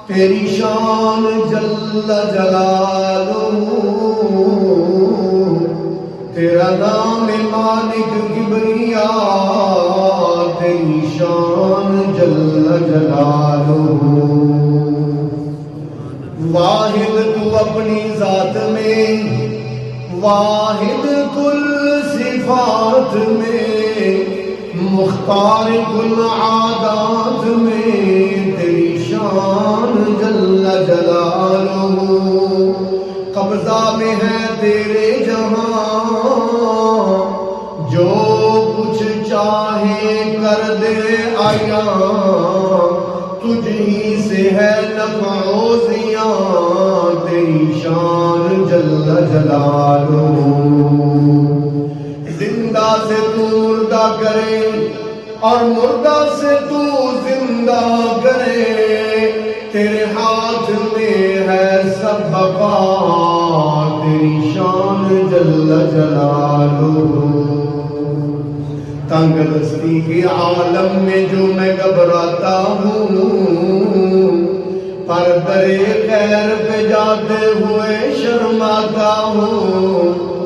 تیری شان جل جلالہ، تیرا نام مالک کبریا، تیری شان جل جلالہ۔ واحد تو اپنی ذات میں، واحد کل صفات میں، مختار کل عادات میں، تیری شان جل جلالہ۔ قبضہ میں ہے تیرے جہاں، جو کچھ چاہے کر دے عیاں، تجھ ہی سے ہے نفع و زیاں، تیری شان جل جلالہ۔ زندہ سے تو مردہ کرے اور مردہ سے تو زندہ کرے، تیرے ہاتھ میں ہے سب بقا، تیری شان جل جلالہ۔ تنگ دستی کے عالم میں جو میں گھبراتا ہوں، پر درِ خیر پہ جاتے ہوئے شرماتا ہوں،